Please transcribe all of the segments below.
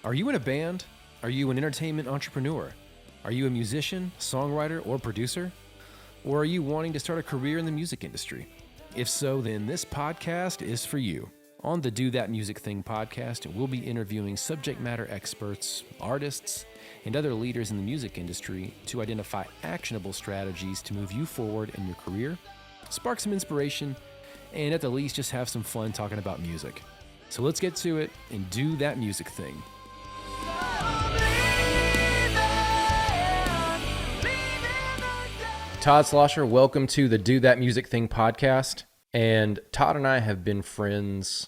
Are you in a band? Are you an entertainment entrepreneur? Are you a musician, songwriter, or producer? Or are you wanting to start a career in the music industry? If so, then this podcast is for you. On the Do That Music Thing podcast, we'll be interviewing subject matter experts, artists, and other leaders in the music industry to identify actionable strategies to move you forward in your career, spark some inspiration, and at the least just have some fun talking about music. So let's get to it and do that music thing. Todd Schlosser, welcome to the Do That Music Thing podcast. And Todd and I have been friends,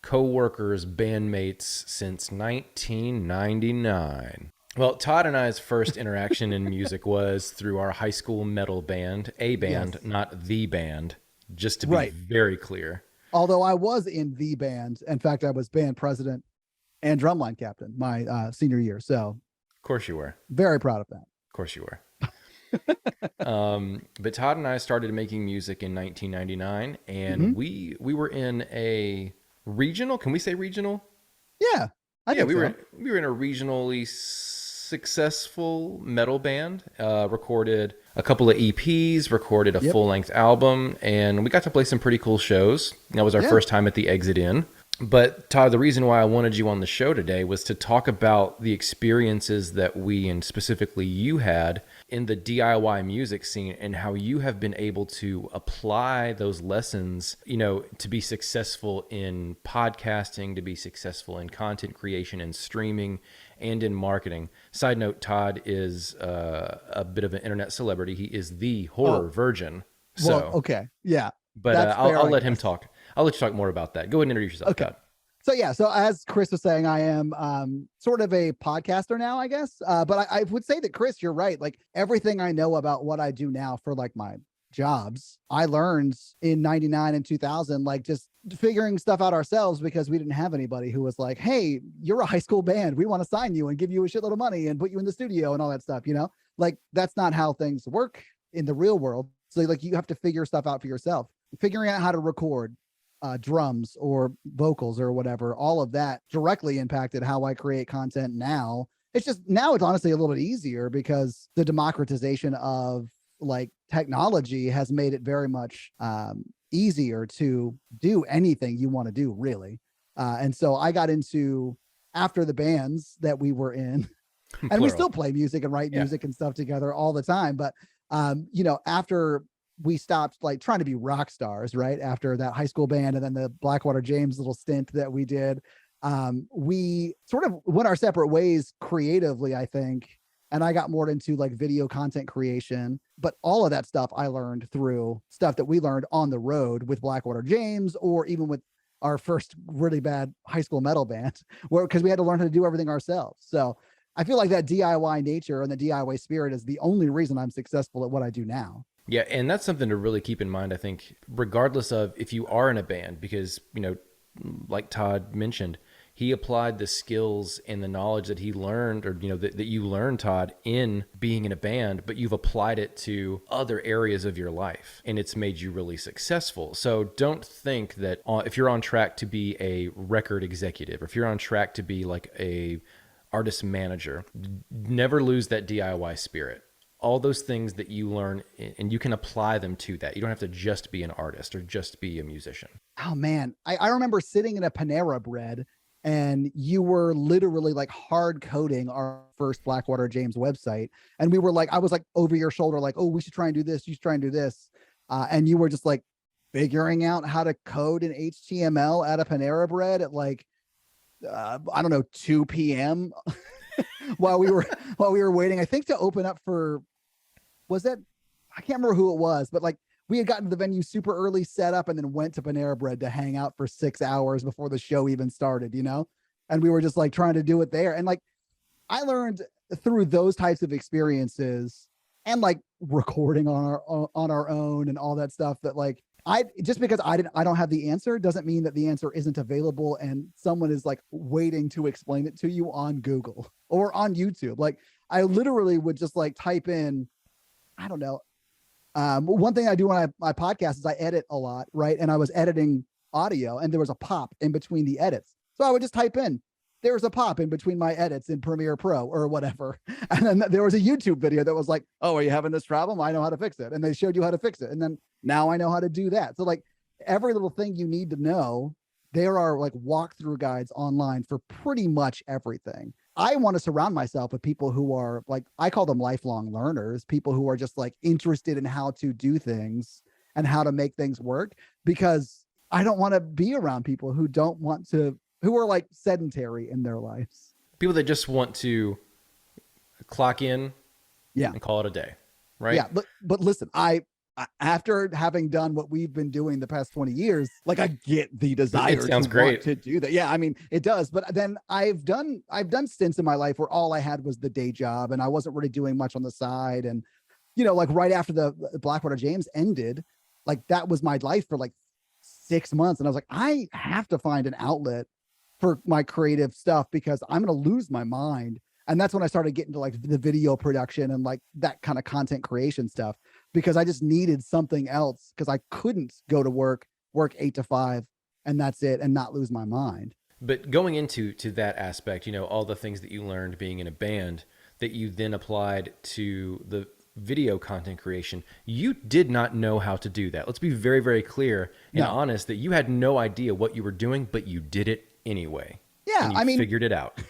co-workers, bandmates since 1999. Well, Todd and I's first interaction in music was through our high school metal band, a band, yes. Not the band, just to be very clear. Although I was in the band. In fact, I was band president and drumline captain my senior year. So, of course you were. Very proud of that. Of course you were. But Todd and I started making music in 1999, and we were in a regional. Can we say regional? Yeah, I think we so. we were in a regionally successful metal band. Recorded a couple of EPs, recorded a full-length album, and we got to play some pretty cool shows. That was our first time at the Exit Inn. But Todd, the reason why I wanted you on the show today was to talk about the experiences that we, and specifically you, had in the DIY music scene and how you have been able to apply those lessons, to be successful in podcasting, to be successful in content creation and streaming and in marketing. Side note, Todd is a bit of an internet celebrity. He is the horror virgin. So, well, okay. Yeah. But I'll let him talk. I'll let you talk more about that. Go ahead and introduce yourself, Todd. So as Chris was saying, I am sort of a podcaster now, I guess. But I would say that, Chris, you're right. Like, everything I know about what I do now for like my jobs, I learned in 99 and 2000, like just figuring stuff out ourselves, because we didn't have anybody who was like, hey, you're a high school band. We want to sign you and give you a shitload of money and put you in the studio and all that stuff, Like, that's not how things work in the real world. So like, you have to figure stuff out for yourself. Figuring out how to record drums or vocals or whatever, all of that directly impacted how I create content now. It's honestly a little bit easier because the democratization of like technology has made it very much easier to do anything you want to do, really. And so I got into, after the bands that we were in, and we still play music and write music and stuff together all the time. But, after we stopped like trying to be rock stars, right? After that high school band and then the Blackwater James little stint that we did, we sort of went our separate ways creatively, I think. And I got more into like video content creation, but all of that stuff I learned through stuff that we learned on the road with Blackwater James, or even with our first really bad high school metal band, because we had to learn how to do everything ourselves. So I feel like that DIY nature and the DIY spirit is the only reason I'm successful at what I do now. Yeah, and that's something to really keep in mind, I think, regardless of if you are in a band, because, like Todd mentioned, he applied the skills and the knowledge that he learned, or, that you learned, Todd, in being in a band, but you've applied it to other areas of your life, and it's made you really successful. So don't think that if you're on track to be a record executive, or if you're on track to be like a artist manager, never lose that DIY spirit. All those things that you learn, and you can apply them to that. You don't have to just be an artist or just be a musician. Oh man, I remember sitting in a Panera Bread, and you were literally like hard coding our first Blackwater James website. And we were like, I was like over your shoulder, like, oh, we should try and do this. You should try and do this. And you were just like figuring out how to code in HTML at a Panera Bread at like, 2 p.m. while we were waiting, I think, to open up for, I can't remember who it was, but like we had gotten to the venue super early, set up, and then went to Panera Bread to hang out for 6 hours before the show even started, and we were just like trying to do it there. And like, I learned through those types of experiences and like recording on our own and all that stuff, that like, just because I don't have the answer doesn't mean that the answer isn't available and someone is like waiting to explain it to you on Google or on YouTube. Like, I literally would just like type in, I don't know. One thing I do when I podcast is I edit a lot, right? And I was editing audio and there was a pop in between the edits. So I would just type in there's a pop in between my edits in Premiere Pro or whatever. And then there was a YouTube video that was like, oh, are you having this problem? I know how to fix it. And they showed you how to fix it. And then now I know how to do that. So like every little thing you need to know, there are like walkthrough guides online for pretty much everything. I want to surround myself with people who are like, I call them lifelong learners, people who are just like interested in how to do things and how to make things work, because I don't want to be around people who don't want to, who are like sedentary in their lives. People that just want to clock in Yeah. and call it a day, right? Yeah. But listen, after having done what we've been doing the past 20 years, like I get the desire It sounds great to do that. Yeah, I mean, it does. But then I've done stints in my life where all I had was the day job and I wasn't really doing much on the side. And, you know, like right after the Blackwater James ended, like that was my life for like 6 months. And I was like, I have to find an outlet for my creative stuff because I'm going to lose my mind. And that's when I started getting to like the video production and like that kind of content creation stuff, because I just needed something else because I couldn't go to work 8 to 5 and that's it and not lose my mind. But going into that aspect, you know, all the things that you learned being in a band that you then applied to the video content creation, you did not know how to do that. Let's be very, very clear and honest that you had no idea what you were doing, but you did it anyway. Yeah, I mean, figured it out.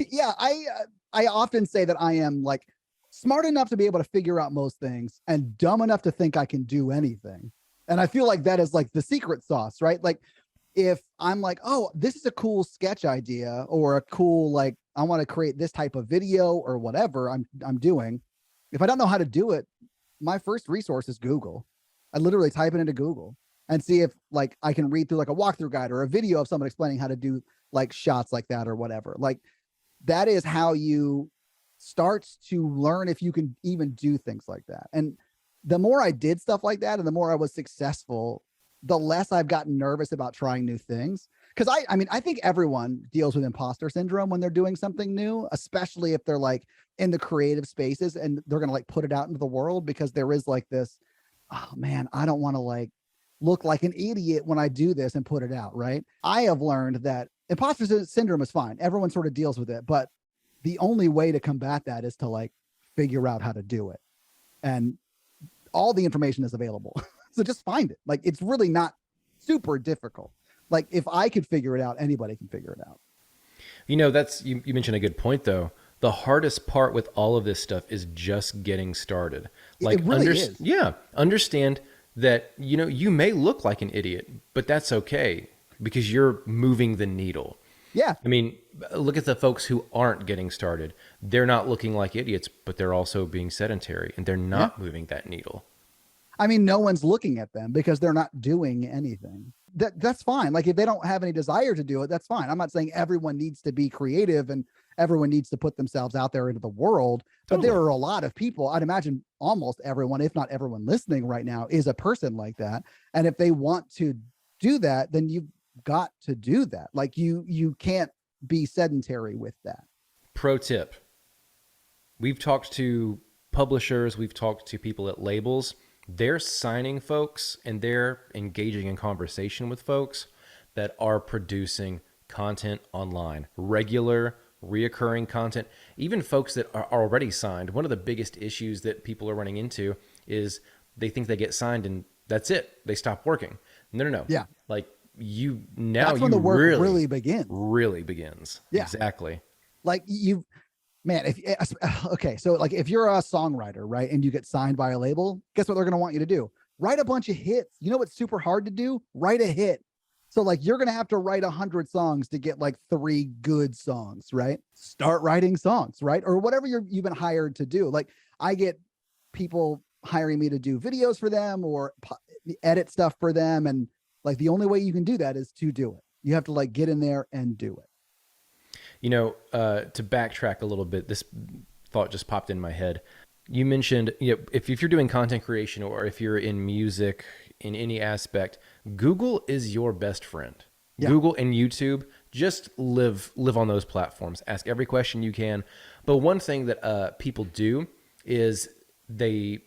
Yeah, I often say that I am like smart enough to be able to figure out most things and dumb enough to think I can do anything. And I feel like that is like the secret sauce, right? Like if I'm like, oh, this is a cool sketch idea or a cool, like, I want to create this type of video or whatever I'm doing. If I don't know how to do it, my first resource is Google. I literally type it into Google and see if like I can read through like a walkthrough guide or a video of someone explaining how to do like shots like that or whatever. Like that is how you start to learn if you can even do things like that. And the more I did stuff like that and the more I was successful, the less I've gotten nervous about trying new things. Because I mean, I think everyone deals with imposter syndrome when they're doing something new, especially if they're like in the creative spaces and they're going to like put it out into the world, because there is like this, oh man, I don't want to like look like an idiot when I do this and put it out. Right. I have learned that imposter syndrome is fine. Everyone sort of deals with it, but the only way to combat that is to like figure out how to do it. And all the information is available. So just find it. Like, it's really not super difficult. Like if I could figure it out, anybody can figure it out. You know, that's, you mentioned a good point though. The hardest part with all of this stuff is just getting started. Like, it really is. Yeah. Understand that, you know, you may look like an idiot, but that's okay because you're moving the needle. Yeah. I mean, look at the folks who aren't getting started. They're not looking like idiots, but they're also being sedentary and they're not moving that needle. I mean, no one's looking at them because they're not doing anything. That's fine. Like if they don't have any desire to do it, that's fine. I'm not saying everyone needs to be creative and everyone needs to put themselves out there into the world, but there are a lot of people, I'd imagine almost everyone, if not everyone listening right now, is a person like that. And if they want to do that, then you've got to do that. Like you can't be sedentary with that. Pro tip. We've talked to publishers, we've talked to people at labels. They're signing folks and they're engaging in conversation with folks that are producing content online, regular, reoccurring content. Even folks that are already signed. One of the biggest issues that people are running into is they think they get signed and that's it. They stop working. No. Yeah. Like that's when the work really begins. Really begins. Yeah. Exactly. Like man, so like if you're a songwriter, right, and you get signed by a label, guess what they're going to want you to do? Write a bunch of hits. You know what's super hard to do? Write a hit. So like you're going to have to write 100 songs to get like 3 good songs, right? Start writing songs, right? Or whatever you've been hired to do. Like I get people hiring me to do videos for them or edit stuff for them. And like the only way you can do that is to do it. You have to like get in there and do it. You know, to backtrack a little bit, this thought just popped in my head. You mentioned, you know, if you're doing content creation or if you're in music in any aspect, Google is your best friend. Yeah. Google and YouTube, just live on those platforms. Ask every question you can. But one thing that people do is they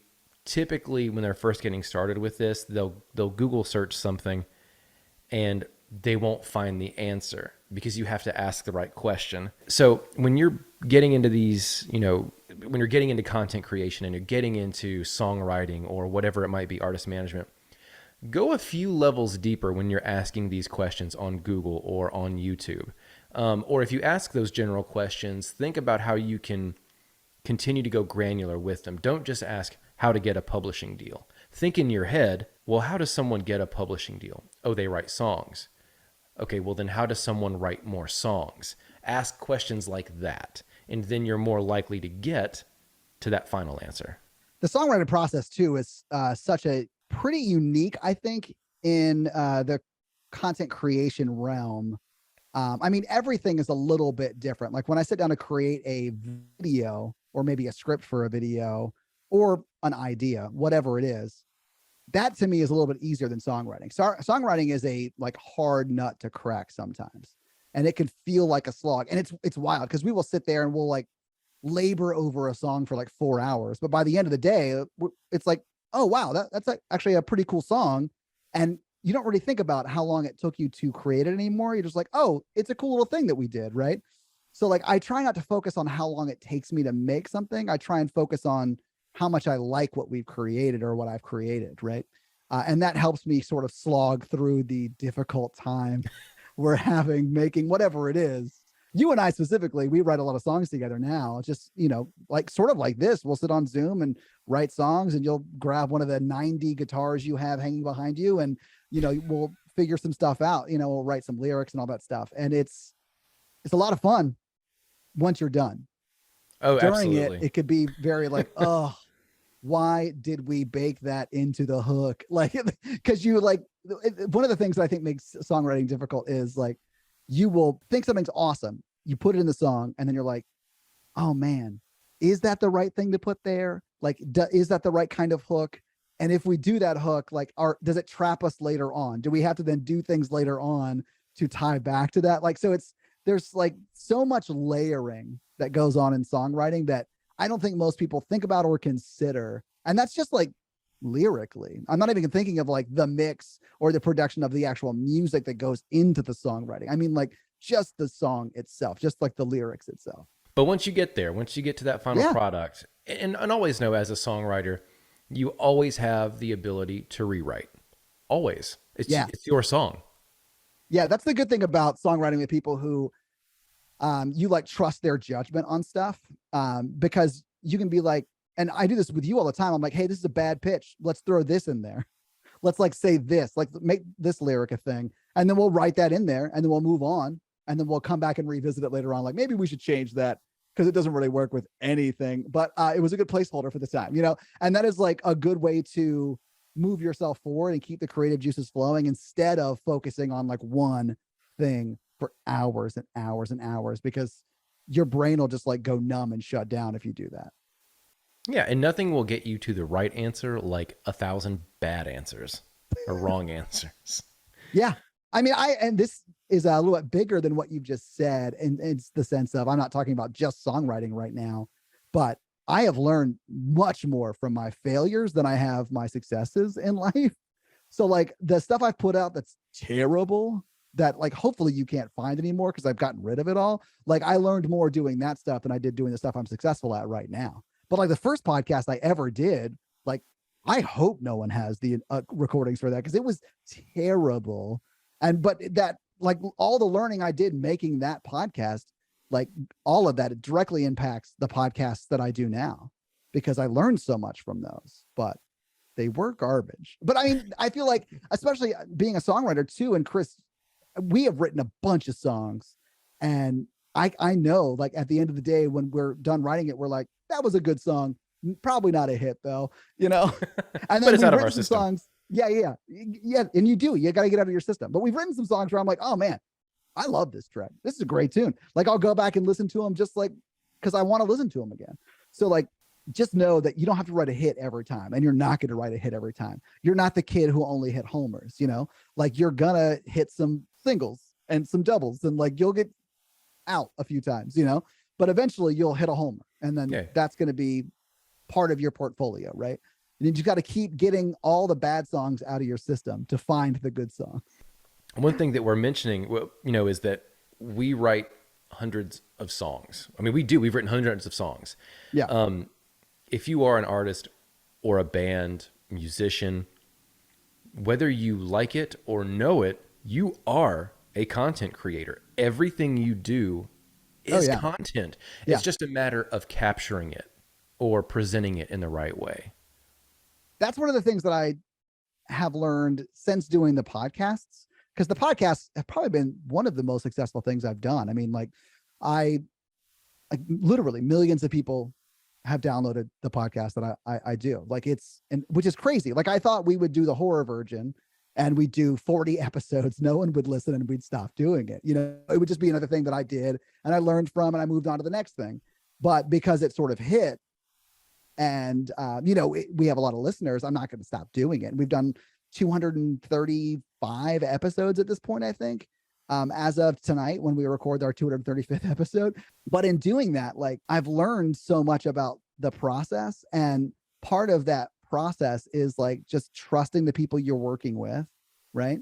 typically, when they're first getting started with this, they'll Google search something and they won't find the answer. because you have to ask the right question. So when you're getting into these, when you're getting into content creation and you're getting into songwriting or whatever it might be, artist management, go a few levels deeper when you're asking these questions on Google or on YouTube. Or if you ask those general questions, think about how you can continue to go granular with them. Don't just ask how to get a publishing deal. Think in your head, well, how does someone get a publishing deal? Oh, they write songs. Okay, well then how does someone write more songs? Ask questions like that, and then you're more likely to get to that final answer. The songwriting process too is such a pretty unique, I think, in the content creation realm. I mean, everything is a little bit different. Like when I sit down to create a video or maybe a script for a video or an idea, whatever it is, that to me is a little bit easier than songwriting. Songwriting is a like hard nut to crack sometimes, and it can feel like a slog. And it's wild because we will sit there and we'll like labor over a song for like 4 hours, but by the end of the day, it's like, oh wow, that's actually a pretty cool song, and you don't really think about how long it took you to create it anymore. You're just like, oh, it's a cool little thing that we did, right? So like, I try not to focus on how long it takes me to make something. I try and focus on how much I like what we've created or what I've created, right? And that helps me sort of slog through the difficult time we're having making whatever it is. You and I specifically, we write a lot of songs together now. It's just, like sort of like this. We'll sit on Zoom and write songs, and you'll grab one of the 90 guitars you have hanging behind you, and we'll figure some stuff out. We'll write some lyrics and all that stuff, and it's a lot of fun once you're done. Oh, During absolutely. it could be very like, oh, why did we bake that into the hook? Like, because one of the things that I think makes songwriting difficult is like, you will think something's awesome, you put it in the song, and then you're like, oh man, is that the right thing to put there? Like, is that the right kind of hook? And if we do that hook, like, does it trap us later on? Do we have to then do things later on to tie back to that? Like, so there's like so much layering that goes on in songwriting that I don't think most people think about or consider. And that's just like lyrically. I'm not even thinking of like the mix or the production of the actual music that goes into the songwriting. I mean, like just the song itself, just like the lyrics itself. But once you get there, once you get to that final product, and always know as a songwriter, you always have the ability to rewrite. Always. It's your song. Yeah, that's the good thing about songwriting with people who you like trust their judgment on stuff, because you can be like, and I do this with you all the time. I'm like, hey, this is a bad pitch. Let's throw this in there. Let's like say this, like make this lyric a thing. And then we'll write that in there, and then we'll move on. And then we'll come back and revisit it later on. Like maybe we should change that because it doesn't really work with anything, but it was a good placeholder for the time, and that is like a good way to move yourself forward and keep the creative juices flowing instead of focusing on like one thing for hours and hours and hours, because your brain will just like go numb and shut down if you do that. Yeah, and nothing will get you to the right answer like 1,000 bad answers or wrong answers. Yeah. I mean, and this is a little bit bigger than what you've just said. And it's the sense of, I'm not talking about just songwriting right now, but I have learned much more from my failures than I have my successes in life. So like the stuff I've put out that's terrible, that like hopefully you can't find anymore because I've gotten rid of it all. Like I learned more doing that stuff than I did doing the stuff I'm successful at right now. But like the first podcast I ever did, like I hope no one has the recordings for that because it was terrible. But that like all the learning I did making that podcast, like all of that, it directly impacts the podcasts that I do now because I learned so much from those, but they were garbage. But I mean, I feel like, especially being a songwriter too, and Chris, we have written a bunch of songs, and I know like at the end of the day, when we're done writing it, we're like, that was a good song. Probably not a hit though, And then but it's out of our some system. songs. Yeah. And you got to get out of your system. But we've written some songs where I'm like, oh man, I love this track. This is a great tune. Like I'll go back and listen to them just like, cause I want to listen to them again. So like, just know that you don't have to write a hit every time, and you're not going to write a hit every time. You're not the kid who only hit homers, like you're gonna hit some singles and some doubles, and like you'll get out a few times, but eventually you'll hit a homer, and then that's going to be part of your portfolio, right? And then you got to keep getting all the bad songs out of your system to find the good songs. One thing that we're mentioning, is that we write hundreds of songs. I mean, we've written hundreds of songs. Yeah. If you are an artist or a band, musician, whether you like it or know it, you are a content creator. Everything you do is content. Yeah. It's just a matter of capturing it or presenting it in the right way. That's one of the things that I have learned since doing the podcasts, because the podcasts have probably been one of the most successful things I've done. I mean, like literally millions of people have downloaded the podcast that I do. Like which is crazy. Like I thought we would do the horror version and we do 40 episodes. No one would listen and we'd stop doing it. You know, it would just be another thing that I did and I learned from and I moved on to the next thing. But because it sort of hit and, we have a lot of listeners, I'm not going to stop doing it. And we've done 235 episodes at this point, I think. As of tonight, when we record our 235th episode. But in doing that, like I've learned so much about the process, and part of that process is like just trusting the people you're working with, right?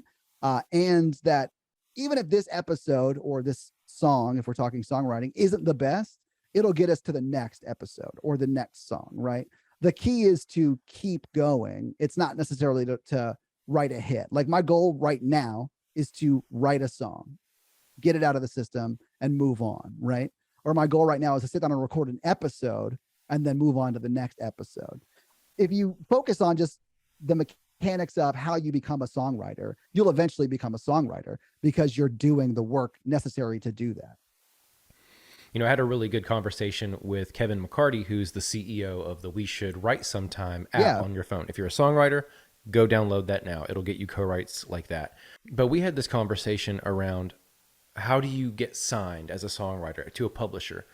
And that even if this episode or this song, if we're talking songwriting, isn't the best, it'll get us to the next episode or the next song, right? The key is to keep going. It's not necessarily to write a hit. Like my goal right now is to write a song, get it out of the system and move on, right? Or my goal right now is to sit down and record an episode and then move on to the next episode. If you focus on just the mechanics of how you become a songwriter, you'll eventually become a songwriter because you're doing the work necessary to do that. You know, I had a really good conversation with Kevin McCarty, who's the CEO of the We Should Write Sometime app on your phone. If you're a songwriter, go download that now. It'll get you co-writes like that. But we had this conversation around how do you get signed as a songwriter to a publisher?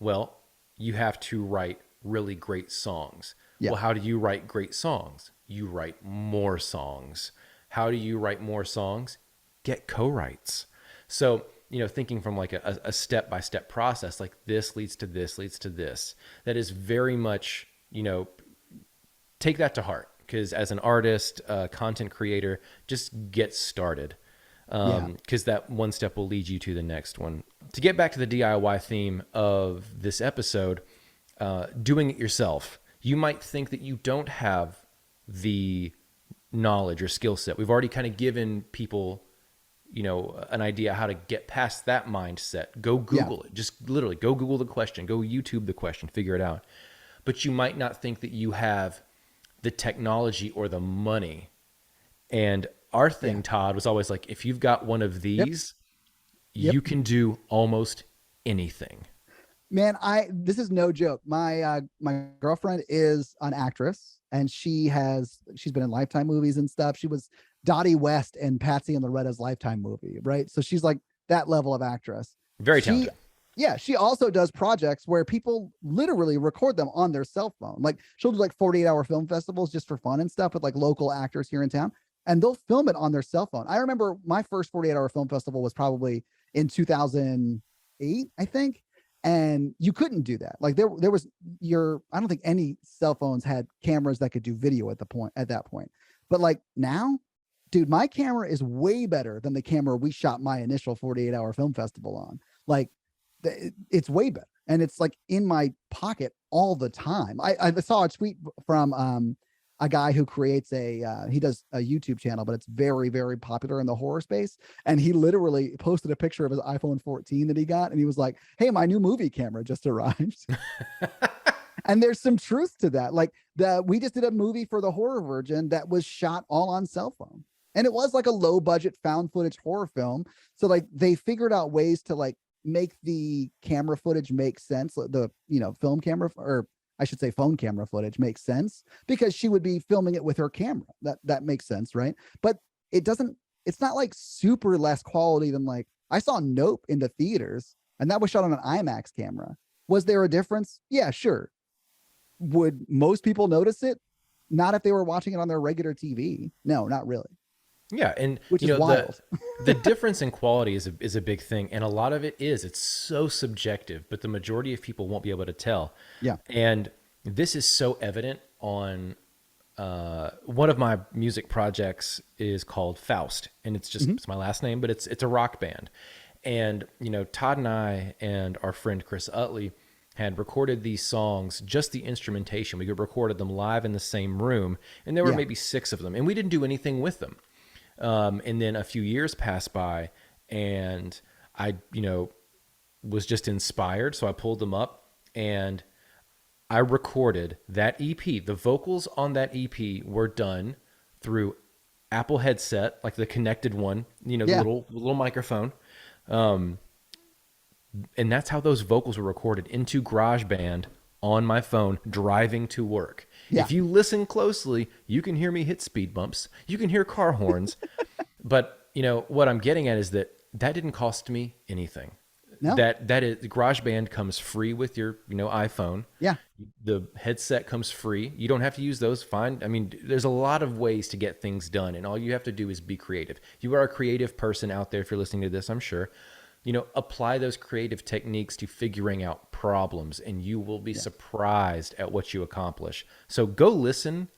Well, you have to write really great songs. Yeah. Well, how do you write great songs? You write more songs. How do you write more songs? Get co-writes. So, thinking from like a step-by-step process, like this leads to this, leads to this, that is very much, take that to heart. Because as an artist, content creator, just get started. Because that one step will lead you to the next one. To get back to the DIY theme of this episode, doing it yourself, you might think that you don't have the knowledge or skill set. We've already kind of given people, an idea how to get past that mindset. Go Google it. Just literally go Google the question, go YouTube the question, figure it out. But you might not think that you have the technology or the money. And our thing, Todd, was always like, if you've got one of these, you can do almost anything. Man, this is no joke. My girlfriend is an actress and she's been in Lifetime movies and stuff. She was Dottie West in Patsy and Loretta's Lifetime movie, right? So she's like that level of actress. Very talented. She also does projects where people literally record them on their cell phone. Like she'll do like 48-hour film festivals just for fun and stuff with like local actors here in town. And they'll film it on their cell phone. I remember my first 48-hour film festival was probably in 2008, I think. And you couldn't do that. Like there was I don't think any cell phones had cameras that could do video at that point. But like now, dude, my camera is way better than the camera we shot my initial 48-hour film festival on. Like it's way better. And it's like in my pocket all the time. I saw a tweet from a guy who creates he does a YouTube channel, but it's very, very popular in the horror space. And he literally posted a picture of his iPhone 14 that he got. And he was like, hey, my new movie camera just arrived. And there's some truth to that. Like we just did a movie for the Horror Virgin that was shot all on cell phone. And it was like a low budget found footage horror film. So like they figured out ways to like make the camera footage make sense. The, film camera, or I should say phone camera footage makes sense because she would be filming it with her camera. That makes sense, right? But it's not like super less quality than like, I saw Nope in the theaters and that was shot on an IMAX camera. Was there a difference? Yeah, sure. Would most people notice it? Not if they were watching it on their regular TV. No, not really. Yeah, and which is wild. The difference in quality is a big thing, and a lot of it's so subjective, but the majority of people won't be able to tell. Yeah, and this is so evident on one of my music projects is called Foust, and it's just it's my last name, but it's a rock band, And, Todd and I and our friend Chris Utley had recorded these songs, just the instrumentation. We recorded them live in the same room, and there were Yeah. maybe 6 of them, and we didn't do anything with them. And then a few years passed by, and I, was just inspired. So I pulled them up and I recorded that EP. The vocals on that EP were done through Apple headset, like the connected one, the Yeah. little microphone. Um, and that's how those vocals were recorded into GarageBand on my phone driving to work. Yeah. If you listen closely, you can hear me hit speed bumps. You can hear car horns. But, what I'm getting at is that didn't cost me anything. No. That is, GarageBand comes free with your, iPhone. Yeah. The headset comes free. You don't have to use those. Fine. I mean, there's a lot of ways to get things done, and all you have to do is be creative. You are a creative person out there if you're listening to this, I'm sure. Apply those creative techniques to figuring out problems, and you will be surprised at what you accomplish. So go listen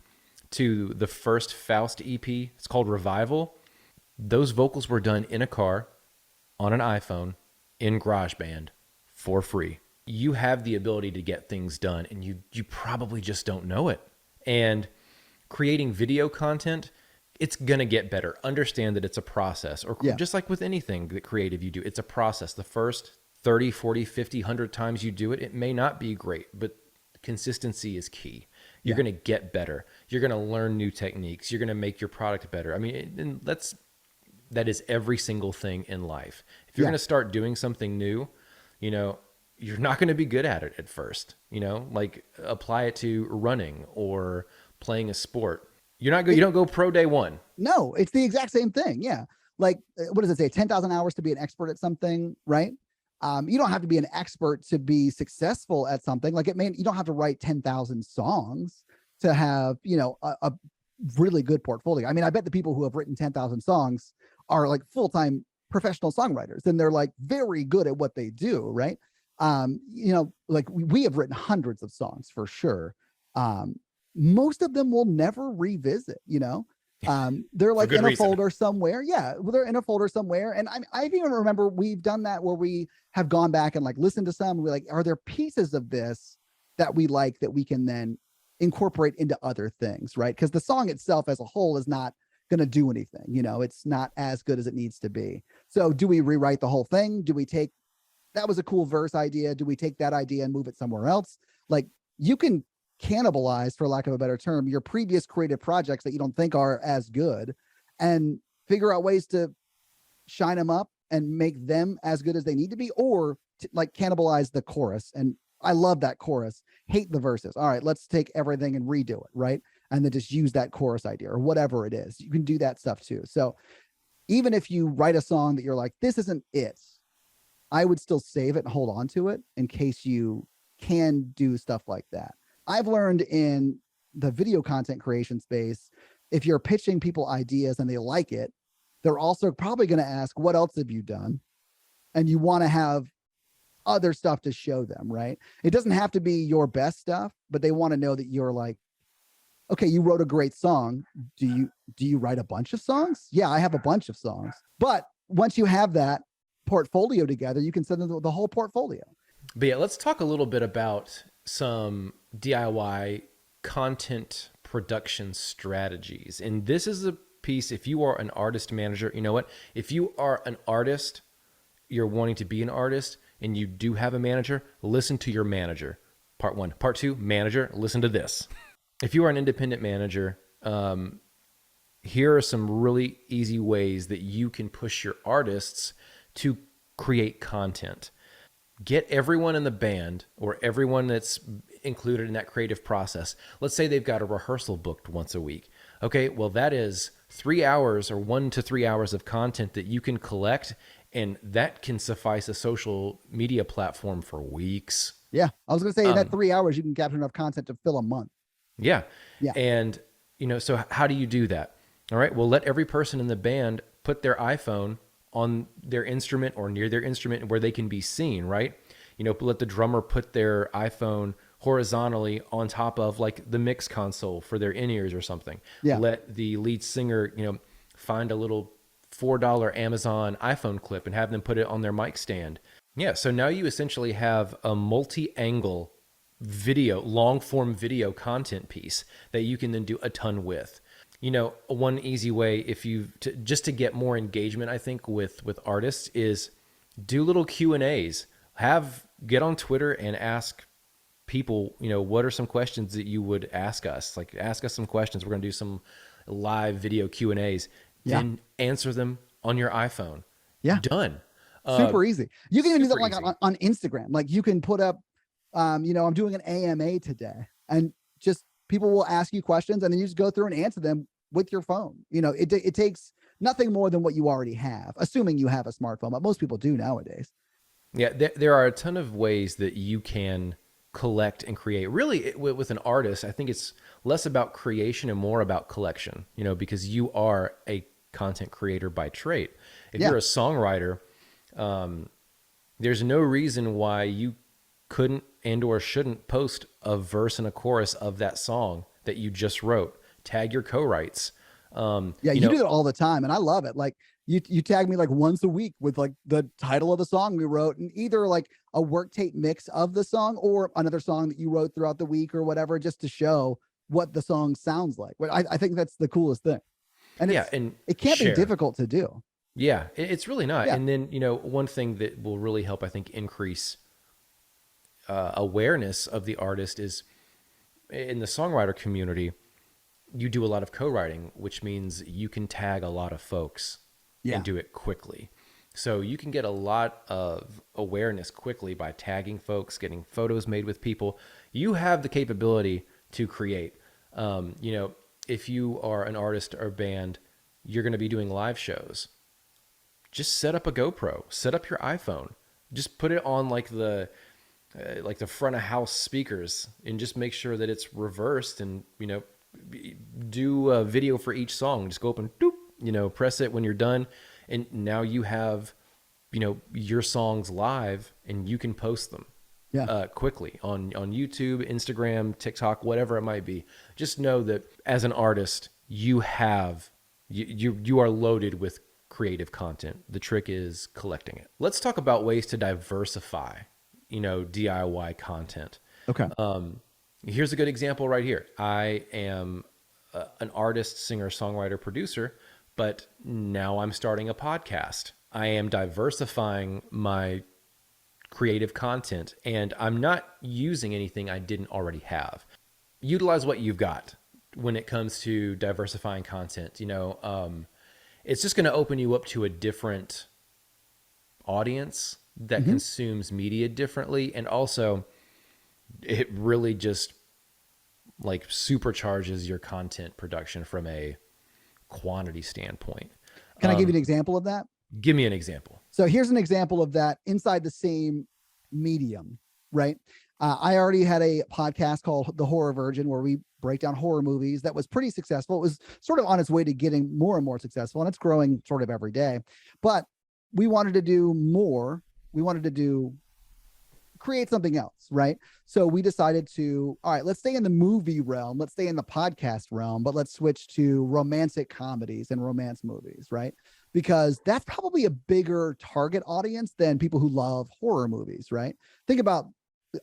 to the first Foust EP. It's called Revival. Those vocals were done in a car on an iPhone in GarageBand for free. You have the ability to get things done, and you probably just don't know it. And creating video content, it's going to get better. Understand that it's a process, or just like with anything that creative you do, it's a process. The first 30, 40, 50, 100 times you do it, it may not be great, but consistency is key. You're going to get better. You're going to learn new techniques. You're going to make your product better. I mean, and that is every single thing in life. If you're going to start doing something new, you're not going to be good at it at first. Like apply it to running or playing a sport. You don't go pro day one. No, it's the exact same thing. Yeah. Like, what does it say? 10,000 hours to be an expert at something, right? You don't have to be an expert to be successful at something. Like you don't have to write 10,000 songs to have, a really good portfolio. I mean, I bet the people who have written 10,000 songs are like full-time professional songwriters, and they're like very good at what they do. Right. Like we have written hundreds of songs for sure. Most of them we'll never revisit, they're like in a folder somewhere. Yeah. Well, they're in a folder somewhere. And I even remember we've done that where we have gone back and like listened to some, and we're like, are there pieces of this that we like that we can then incorporate into other things? Right. Because the song itself as a whole is not going to do anything. It's not as good as it needs to be. So do we rewrite the whole thing? Do we take, that was a cool verse idea, do we take that idea and move it somewhere else? Like, you can cannibalize, for lack of a better term, your previous creative projects that you don't think are as good, and figure out ways to shine them up and make them as good as they need to be, or like cannibalize the chorus. And I love that chorus, hate the verses. All right, let's take everything and redo it, right? And then just use that chorus idea or whatever it is. You can do that stuff too. So even if you write a song that you're like, this isn't it, I would still save it and hold on to it in case you can do stuff like that. I've learned in the video content creation space, if you're pitching people ideas and they like it, they're also probably going to ask, what else have you done? And you want to have other stuff to show them, right? It doesn't have to be your best stuff, but they want to know that you're like, okay, you wrote a great song. Do you write a bunch of songs? Yeah, I have a bunch of songs. But once you have that portfolio together, you can send them the whole portfolio. But yeah, let's talk a little bit about some DIY content production strategies. And this is a piece, if you are an artist manager, you know what? If you are an artist, you're wanting to be an artist, and you do have a manager, listen to your manager. Part 1. Part 2, manager, listen to this. If you are an independent manager, here are some really easy ways that you can push your artists to create content. Get everyone in the band, or everyone that's included in that creative process. Let's say they've got a rehearsal booked once a week. Okay, well, that is 3 hours or 1 to 3 hours of content that you can collect, and that can suffice a social media platform for weeks. Yeah, I was going to say that 3 hours, you can capture enough content to fill a month. Yeah. Yeah. And, so how do you do that? All right, well, let every person in the band put their iPhone on their instrument or near their instrument where they can be seen, right? Let the drummer put their iPhone horizontally on top of like the mix console for their in-ears or something. Yeah. Let the lead singer, find a little $4 Amazon iPhone clip and have them put it on their mic stand. Yeah, so now you essentially have a multi-angle video, long form video content piece that you can then do a ton with. You know, one easy way just to get more engagement, I think, with artists is do little Q&As. Get on Twitter and ask people, you know, what are some questions that you would ask us? Like, ask us some questions. We're going to do some live video Q&As. Yeah. Then answer them on your iPhone. Yeah. Done. Super easy. You can even do that like easy. on Instagram. Like you can put up, you know, I'm doing an AMA today, and just people will ask you questions, and then you just go through and answer them with your phone. You know, it takes nothing more than what you already have, assuming you have a smartphone, but most people do nowadays. Yeah, there are a ton of ways that you can collect and create. Really, with an artist, I think it's less about creation and more about collection, you know, because you are a content creator by trade. If you're a songwriter, there's no reason why you couldn't and or shouldn't post a verse and a chorus of that song that you just wrote. Tag your co-writes. You do it all the time, and I love it. Like you tag me like once a week with like the title of the song we wrote, and either like a work tape mix of the song or another song that you wrote throughout the week or whatever, just to show what the song sounds like. I think that's the coolest thing. And it can't be difficult to do. Yeah, it's really not. Yeah. And then, you know, one thing that will really help, I think, increase awareness of the artist is in the songwriter community, you do a lot of co-writing, which means you can tag a lot of folks and do it quickly. So you can get a lot of awareness quickly by tagging folks, getting photos made with people. You have the capability to create. You know, if you are an artist or band, you're going to be doing live shows. Just set up a GoPro, set up your iPhone, just put it on like the front of house speakers, and just make sure that it's reversed, and, you know, do a video for each song. Just go up and doop, you know, press it when you're done. And now you have, you know, your songs live, and you can post them quickly on YouTube, Instagram, TikTok, whatever it might be. Just know that as an artist, you are loaded with creative content. The trick is collecting it. Let's talk about ways to diversify, you know, DIY content. Okay. Here's a good example right here. I am an artist, singer, songwriter, producer, but now I'm starting a podcast. I am diversifying my creative content, and I'm not using anything I didn't already have. Utilize what you've got when it comes to diversifying content. You know, it's just going to open you up to a different audience that consumes media differently. And also, it really just like supercharges your content production from a quantity standpoint. Can I give you an example of that? Give me an example. So here's an example of that inside the same medium, right? I already had a podcast called The Horror Virgin, where we break down horror movies. That was pretty successful. It was sort of on its way to getting more and more successful, and it's growing sort of every day. But we wanted to do more. We wanted to create something else, right? So we decided to, all right, let's stay in the movie realm. Let's stay in the podcast realm, but let's switch to romantic comedies and romance movies, right? Because that's probably a bigger target audience than people who love horror movies, right? Think about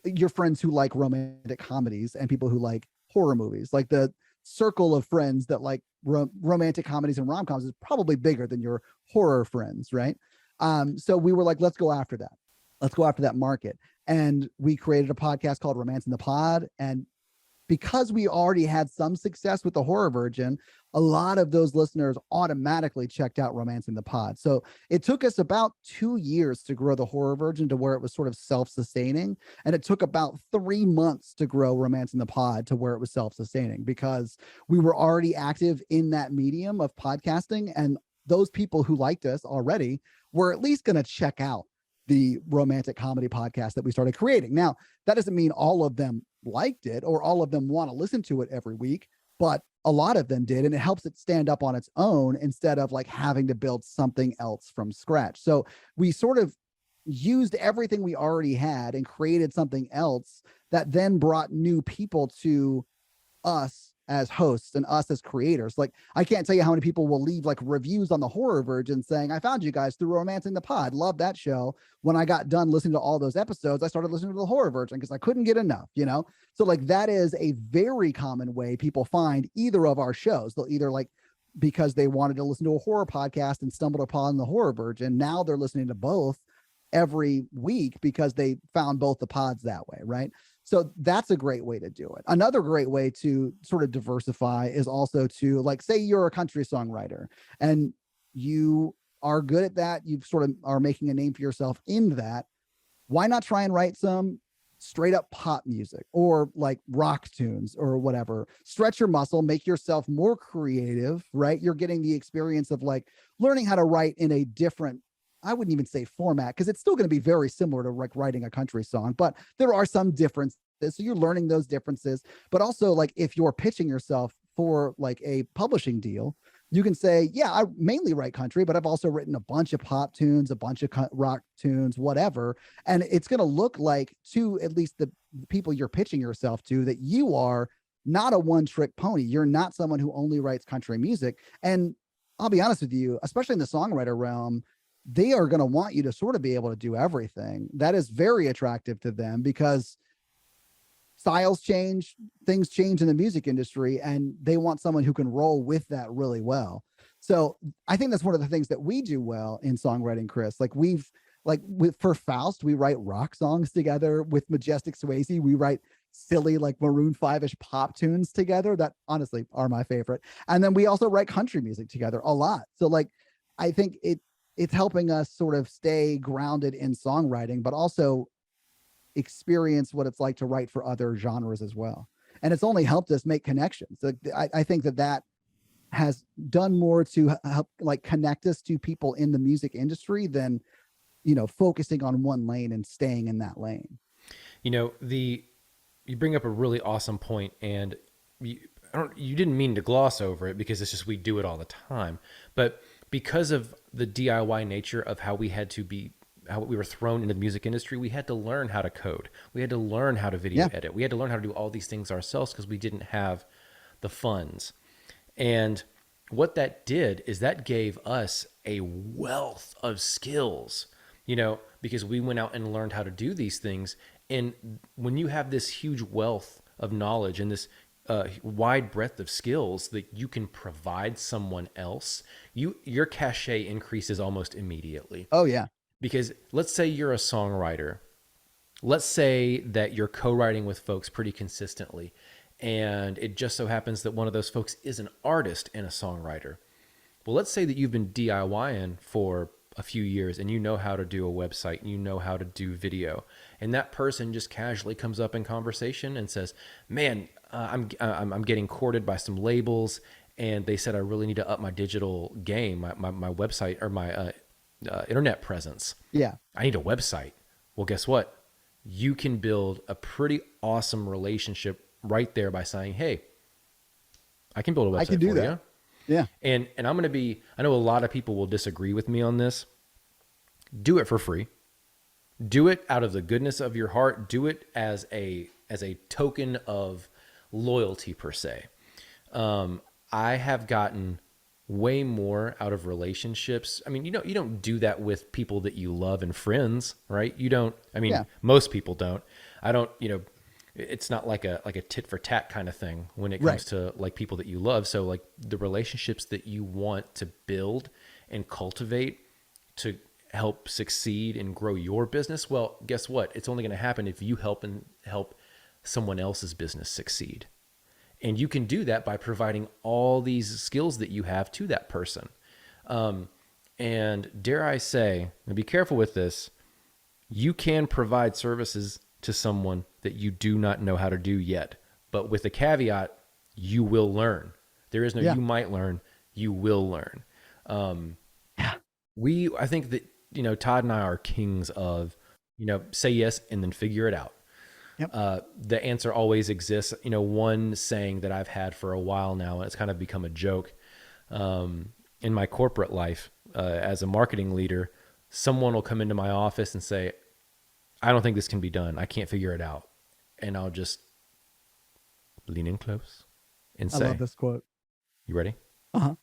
your friends who like romantic comedies and people who like horror movies. Like the circle of friends that like romantic comedies and rom-coms is probably bigger than your horror friends, right? So we were like, let's go after that. Let's go after that market. And we created a podcast called Romance in the Pod. And because we already had some success with the Horror Virgin, a lot of those listeners automatically checked out Romance in the Pod. So it took us about 2 years to grow the Horror Virgin to where it was sort of self-sustaining. And it took about 3 months to grow Romance in the Pod to where it was self-sustaining, because we were already active in that medium of podcasting. And those people who liked us already were at least going to check out the romantic comedy podcast that we started creating. Now, that doesn't mean all of them liked it or all of them want to listen to it every week, but a lot of them did. And it helps it stand up on its own instead of like having to build something else from scratch. So we sort of used everything we already had and created something else that then brought new people to us as hosts and us as creators. Like, I can't tell you how many people will leave like reviews on the Horror Virgin saying, I found you guys through Romancing the Pod. Love that show. When I got done listening to all those episodes, I started listening to the Horror Virgin because I couldn't get enough, you know? So like that is a very common way people find either of our shows. They'll either like, because they wanted to listen to a horror podcast and stumbled upon the Horror Virgin. Now they're listening to both every week because they found both the pods that way, right? So that's a great way to do it. Another great way to sort of diversify is also to, like, say you're a country songwriter and you are good at that. You've sort of are making a name for yourself in that. Why not try and write some straight up pop music or like rock tunes or whatever? Stretch your muscle, make yourself more creative, right? You're getting the experience of like learning how to write in a different, I wouldn't even say format, because it's still going to be very similar to like writing a country song, but there are some differences. So you're learning those differences. But also, like, if you're pitching yourself for like a publishing deal, you can say, yeah, I mainly write country, but I've also written a bunch of pop tunes, a bunch of rock tunes, whatever. And it's going to look like, to at least the people you're pitching yourself to, that you are not a one-trick pony. You're not someone who only writes country music. And I'll be honest with you, especially in the songwriter realm, they are going to want you to sort of be able to do everything. That is very attractive to them because styles change, things change in the music industry, and they want someone who can roll with that really well. So I think that's one of the things that we do well in songwriting, Chris. Like for Foust, we write rock songs together. With Majestic Swayze, we write silly, like Maroon 5-ish pop tunes together that honestly are my favorite. And then we also write country music together a lot. So like, I think it's helping us sort of stay grounded in songwriting, but also experience what it's like to write for other genres as well. And it's only helped us make connections. I think that has done more to help like connect us to people in the music industry than, you know, focusing on one lane and staying in that lane. You know, you bring up a really awesome point, and you didn't mean to gloss over it because it's just we do it all the time. But because of the DIY nature of how we were thrown into the music industry, we had to learn how to code. We had to learn how to video edit. We had to learn how to do all these things ourselves because we didn't have the funds. And what that did is that gave us a wealth of skills, you know, because we went out and learned how to do these things. And when you have this huge wealth of knowledge and this wide breadth of skills that you can provide someone else, your cachet increases almost immediately. Oh yeah. Because let's say you're a songwriter. Let's say that you're co-writing with folks pretty consistently, and it just so happens that one of those folks is an artist and a songwriter. Well, let's say that you've been DIYing for a few years and you know how to do a website and you know how to do video, and that person just casually comes up in conversation and says, man, I'm getting courted by some labels, and they said I really need to up my digital game, my website, or my internet presence. Yeah. I need a website. Well, guess what? You can build a pretty awesome relationship right there by saying, hey, I can build a website. I can do that. You. Yeah. And I'm going to be, I know a lot of people will disagree with me on this. Do it for free. Do it out of the goodness of your heart. Do it as a token of loyalty per se. I have gotten way more out of relationships. I mean, you don't do that with people that you love and friends, right? You don't, I mean, most people don't. I don't, it's not like a tit for tat kind of thing when it comes to like people that you love. So like the relationships that you want to build and cultivate to help succeed and grow your business, well, guess what? It's only going to happen if you help someone else's business succeed. And you can do that by providing all these skills that you have to that person. And dare I say, and be careful with this, you can provide services to someone that you do not know how to do yet. But with a caveat, you will learn. There is no you might learn, you will learn. I think that, Todd and I are kings of, say yes and then figure it out. Yep. The answer always exists. One saying that I've had for a while now, and it's kind of become a joke in my corporate life as a marketing leader. Someone will come into my office and say, I don't think this can be done. I can't figure it out. And I'll just lean in close and I say, love this quote. you ready? Uh-huh.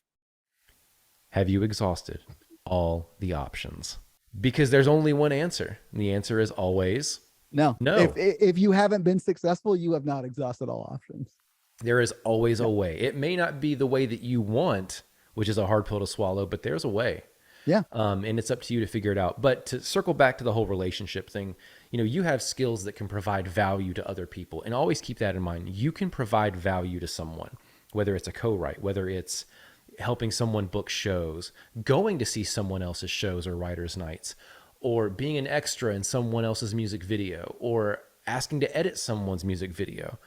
Have you exhausted all the options? Because there's only one answer. And the answer is always No. no. If you haven't been successful, you have not exhausted all options. There is always a way. It may not be the way that you want, which is a hard pill to swallow, but there's a way. Yeah. And it's up to you to figure it out. But to circle back to the whole relationship thing, you have skills that can provide value to other people. And always keep that in mind. You can provide value to someone, whether it's a co-write, whether it's helping someone book shows, going to see someone else's shows or writers' nights, or being an extra in someone else's music video, or asking to edit someone's music video.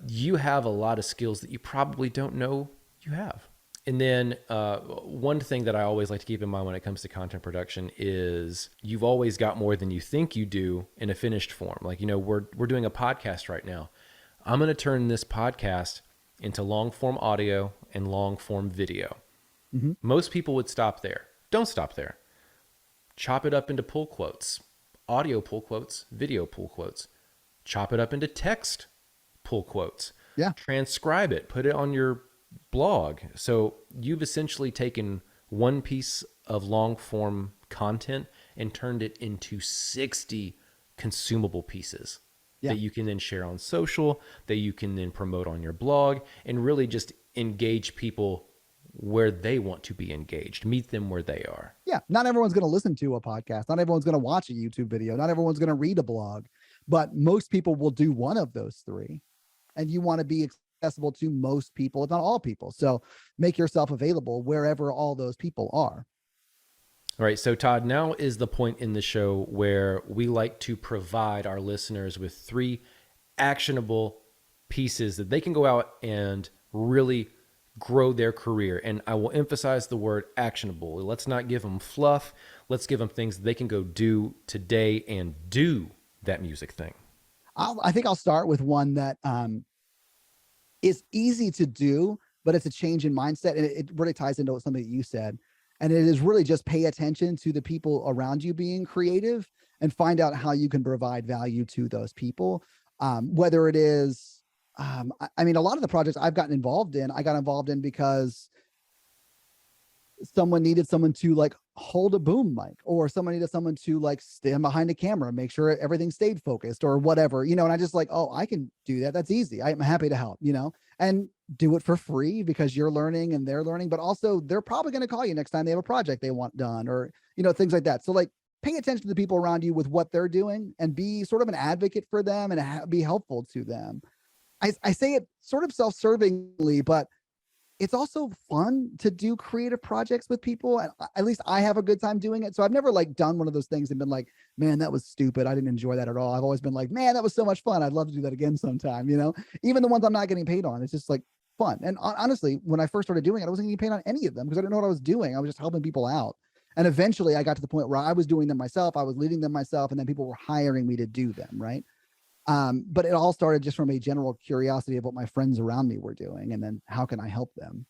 You have a lot of skills that you probably don't know you have. And then one thing that I always like to keep in mind when it comes to content production is you've always got more than you think you do in a finished form. Like, we're doing a podcast right now. I'm going to turn this podcast into long form audio and long form video. Mm-hmm. Most people would stop there. Don't stop there. Chop it up into pull quotes, audio pull quotes, video pull quotes. Chop it up into text pull quotes. Yeah. Transcribe it, put it on your blog. So you've essentially taken one piece of long form content and turned it into 60 consumable pieces that you can then share on social, that you can then promote on your blog, and really just engage people where they want to be engaged, meet them where they are. Yeah. Not everyone's going to listen to a podcast. Not everyone's going to watch a YouTube video. Not everyone's going to read a blog, but most people will do one of those three. And you want to be accessible to most people, if not all people. So make yourself available wherever all those people are. All right. So Todd, now is the point in the show where we like to provide our listeners with 3 actionable pieces that they can go out and really grow their career. And I will emphasize the word actionable. Let's not give them fluff. Let's give them things that they can go do today and do that music thing. I think I'll start with one that is easy to do, but it's a change in mindset. And it really ties into something that you said. And it is really just pay attention to the people around you being creative and find out how you can provide value to those people. Whether it is, a lot of the projects I've gotten involved in, I got involved in because someone needed someone to like hold a boom mic, or someone needed someone to like stand behind a camera, make sure everything stayed focused or whatever, and I just like, oh, I can do that. That's easy. I'm happy to help, and do it for free because you're learning and they're learning, but also they're probably going to call you next time they have a project they want done, or, things like that. So like pay attention to the people around you with what they're doing and be sort of an advocate for them and be helpful to them. I say it sort of self-servingly, but it's also fun to do creative projects with people. And at least I have a good time doing it. So I've never like done one of those things and been like, man, that was stupid. I didn't enjoy that at all. I've always been like, man, that was so much fun. I'd love to do that again sometime, even the ones I'm not getting paid on. It's just like fun. And honestly, when I first started doing it, I wasn't getting paid on any of them because I didn't know what I was doing. I was just helping people out. And eventually I got to the point where I was doing them myself. I was leading them myself. And then people were hiring me to do them. Right. But it all started just from a general curiosity of what my friends around me were doing. And then how can I help them?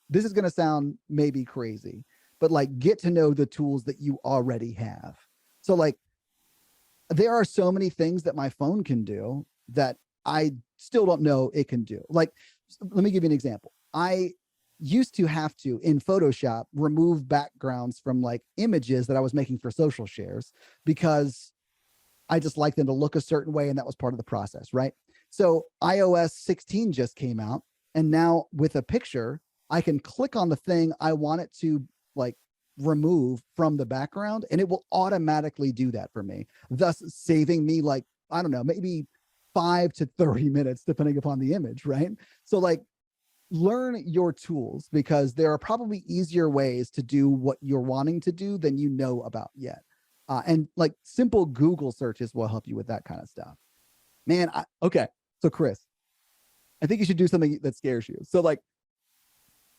This is going to sound maybe crazy, but like get to know the tools that you already have. So like there are so many things that my phone can do that I still don't know it can do. Like, let me give you an example. I used to have to, in Photoshop, remove backgrounds from like images that I was making for social shares because I just like them to look a certain way. And that was part of the process, right? So iOS 16 just came out. And now with a picture, I can click on the thing I want it to like remove from the background, and it will automatically do that for me, thus saving me like, I don't know, maybe 5 to 30 minutes, depending upon the image, right? So like learn your tools because there are probably easier ways to do what you're wanting to do than you know about yet. And like simple Google searches will help you with that kind of stuff. Man, okay. So Chris, I think you should do something that scares you. So like,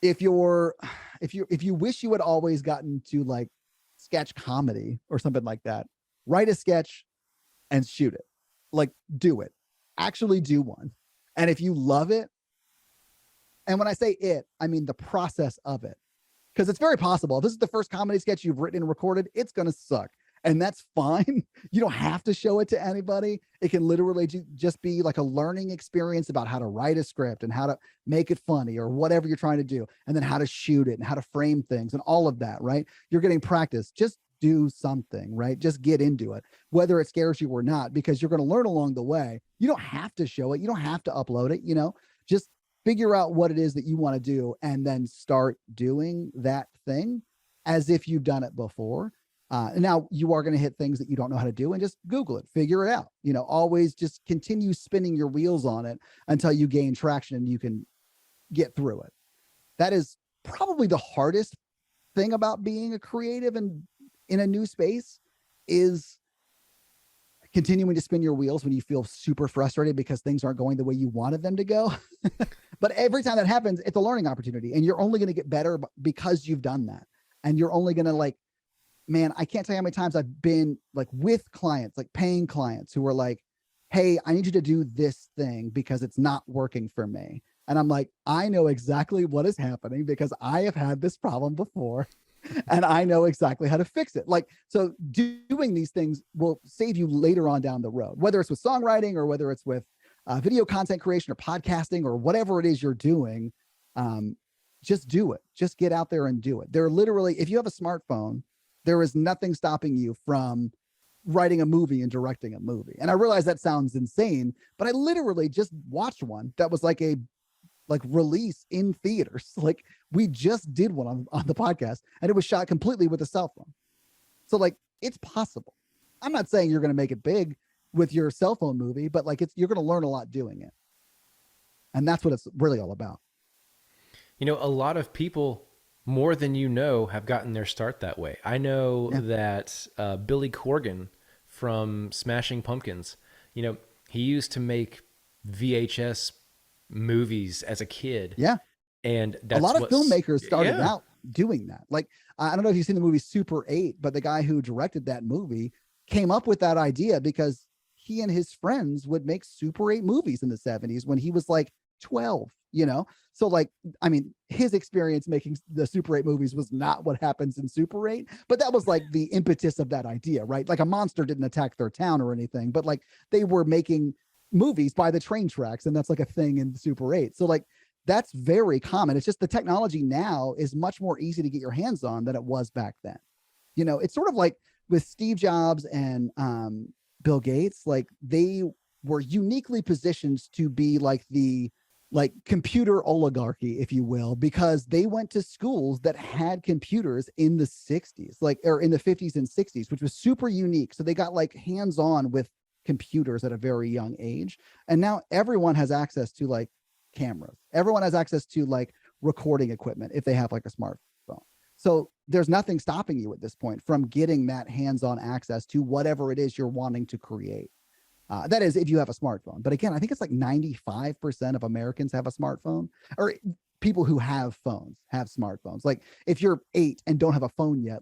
if you wish you had always gotten to like sketch comedy or something like that, write a sketch and shoot it. Like do it. Actually do one. And if you love it, and when I say it, I mean the process of it. Because it's very possible. If this is the first comedy sketch you've written and recorded, it's going to suck. And that's fine. You don't have to show it to anybody. It can literally just be like a learning experience about how to write a script and how to make it funny or whatever you're trying to do, and then how to shoot it and how to frame things and all of that, right? You're getting practice. Just do something, right? Just get into it, whether it scares you or not, because you're going to learn along the way. You don't have to show it. You don't have to upload it, just figure out what it is that you want to do and then start doing that thing as if you've done it before. And now you are going to hit things that you don't know how to do, and just Google it, figure it out. Always just continue spinning your wheels on it until you gain traction and you can get through it. That is probably the hardest thing about being a creative and in a new space, is continuing to spin your wheels when you feel super frustrated because things aren't going the way you wanted them to go. But every time that happens, it's a learning opportunity, and you're only going to get better because you've done that. And you're only going to man, I can't tell you how many times I've been with clients, paying clients who are like, hey, I need you to do this thing because it's not working for me. And I'm like, I know exactly what is happening because I have had this problem before and I know exactly how to fix it. So doing these things will save you later on down the road, whether it's with songwriting or whether it's with video content creation or podcasting or whatever it is you're doing. Just do it. Just get out there and do it. There literally, if you have a smartphone, there is nothing stopping you from writing a movie and directing a movie. And I realize that sounds insane, but I literally just watched one that was a release in theaters. We just did one on the podcast, and it was shot completely with a cell phone. So it's possible. I'm not saying you're going to make it big with your cell phone movie, but you're going to learn a lot doing it. And that's what it's really all about. A lot of people, more than have gotten their start that way. I know that Billy Corgan from Smashing Pumpkins, he used to make VHS movies as a kid. Yeah. And that's a lot of filmmakers started out doing that. I don't know if you've seen the movie Super 8, but the guy who directed that movie came up with that idea because he and his friends would make Super 8 movies in the 70s when he was 12, So his experience making the Super 8 movies was not what happens in Super 8, but that was the impetus of that idea, right? A monster didn't attack their town or anything, but they were making movies by the train tracks, and that's a thing in Super 8. So that's very common. It's just the technology now is much more easy to get your hands on than it was back then. It's sort of with Steve Jobs and Bill Gates, they were uniquely positioned to be the computer oligarchy, if you will, because they went to schools that had computers in the 60s, or in the 50s and 60s, which was super unique. So they got hands-on with computers at a very young age. And now everyone has access to cameras. Everyone has access to recording equipment if they have a smartphone. So there's nothing stopping you at this point from getting that hands-on access to whatever it is you're wanting to create. That is, if you have a smartphone. But again, I think it's 95% of Americans have a smartphone, or people who have phones have smartphones. If you're 8 and don't have a phone yet,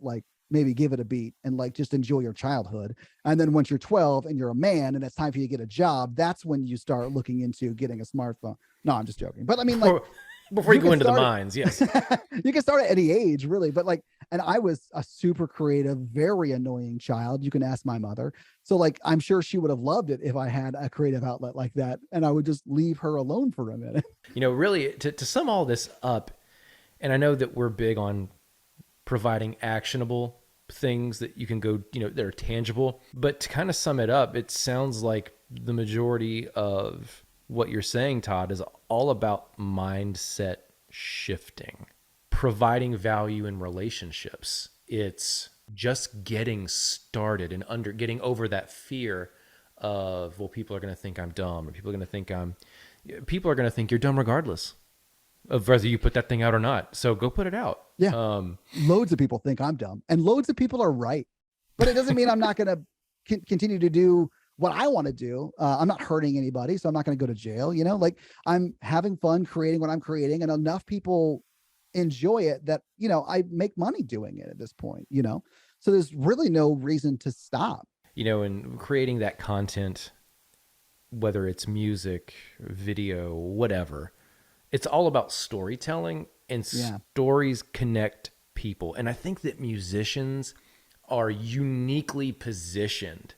maybe give it a beat and just enjoy your childhood. And then once you're 12 and you're a man and it's time for you to get a job, that's when you start looking into getting a smartphone. No, I'm just joking. But before you go into the mines, yes. You can start at any age, really. But and I was a super creative, very annoying child. You can ask my mother. So I'm sure she would have loved it if I had a creative outlet like that, and I would just leave her alone for a minute. Really, to sum all this up, and I know that we're big on providing actionable things that you can go, that are tangible, but to kind of sum it up, it sounds like the majority of what you're saying, Todd, is all about mindset shifting, providing value in relationships. It's just getting started and getting over that fear of, well, people are going to think I'm dumb, or people are going to think you're dumb regardless of whether you put that thing out or not. So go put it out. Yeah. Loads of people think I'm dumb, and loads of people are right, but it doesn't mean I'm not going to continue to do what I want to do. I'm not hurting anybody, so I'm not going to go to jail. I'm having fun creating what I'm creating, and enough people enjoy it that, I make money doing it at this point, so there's really no reason to stop. And creating that content, whether it's music, video, whatever, it's all about storytelling, and stories connect people. And I think that musicians are uniquely positioned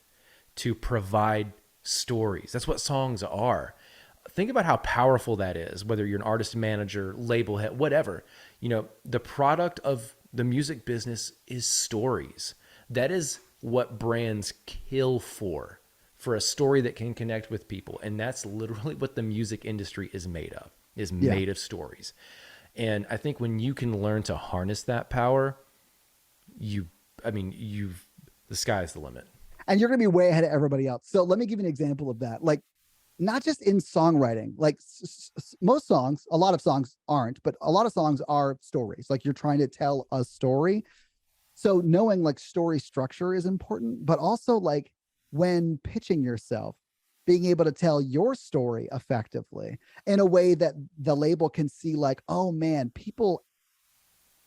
to provide stories. That's what songs are. Think about how powerful that is, whether you're an artist manager, label head, whatever. You know, the product of the music business is stories. That is what brands kill for a story that can connect with people. And that's literally what the music industry is made of, made of stories. And I think when you can learn to harness that power, the sky's the limit. And you're going to be way ahead of everybody else. So let me give you an example of that. Like, not just in songwriting, like most songs, a lot of songs aren't, but a lot of songs are stories. Like, you're trying to tell a story. So knowing like story structure is important, but also like when pitching yourself, being able to tell your story effectively in a way that the label can see like, oh man, people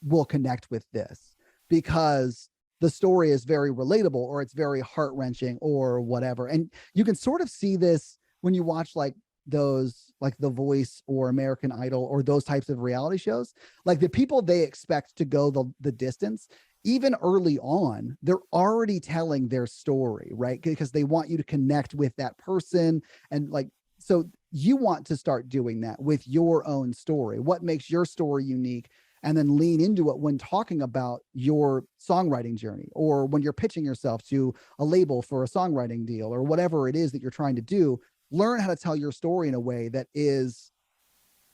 will connect with this because the story is very relatable or it's very heart-wrenching or whatever. And you can sort of see this when you watch like those, like The Voice or American Idol or those types of reality shows. Like, the people they expect to go the distance, even early on, they're already telling their story, right? Because they want you to connect with that person. And like, so you want to start doing that with your own story. What makes your story unique? And then lean into it when talking about your songwriting journey, or when you're pitching yourself to a label for a songwriting deal, or whatever it is that you're trying to do. Learn how to tell your story in a way that is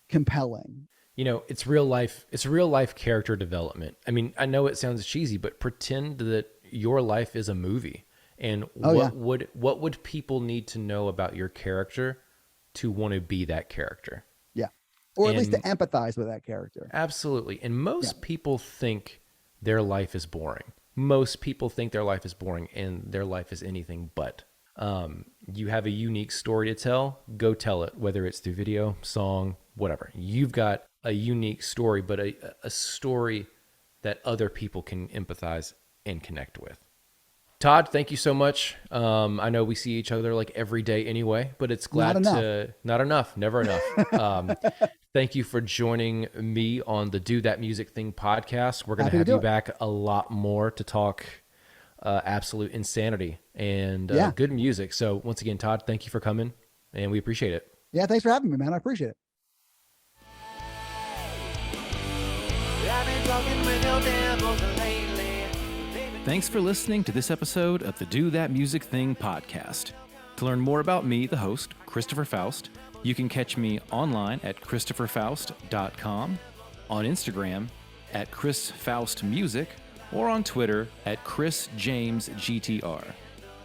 compelling. You know, it's real life character development. I mean, I know it sounds cheesy, but pretend that your life is a movie. And what would people need to know about your character to want to be that character? Yeah. Or at least to empathize with that character. Absolutely. And most people think their life is boring. Most people think their life is boring, and their life is anything but. You have a unique story to tell, go tell it, whether it's through video, song, whatever. You've got a unique story, but a story that other people can empathize and connect with. Todd, thank you so much. I know we see each other like every day anyway, but it's never enough. Thank you for joining me on the Do That Music Thing podcast. We're going to have you back a lot more to talk absolute insanity and good music. So once again, Todd, thank you for coming, and we appreciate it. Yeah, thanks for having me, man. I appreciate it. Thanks for listening to this episode of the Do That Music Thing podcast. To learn more about me, the host, Christopher Foust, you can catch me online at christopherfoust.com, on Instagram at chrisfaustmusic, or on Twitter at chrisjamesgtr.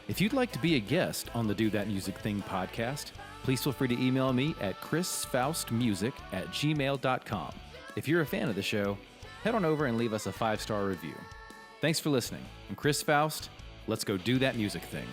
If you'd like to be a guest on the Do That Music Thing podcast, please feel free to email me at chrisfaustmusic@gmail.com. If you're a fan of the show, head on over and leave us a 5-star review. Thanks for listening. I'm Chris Foust. Let's go do that music thing.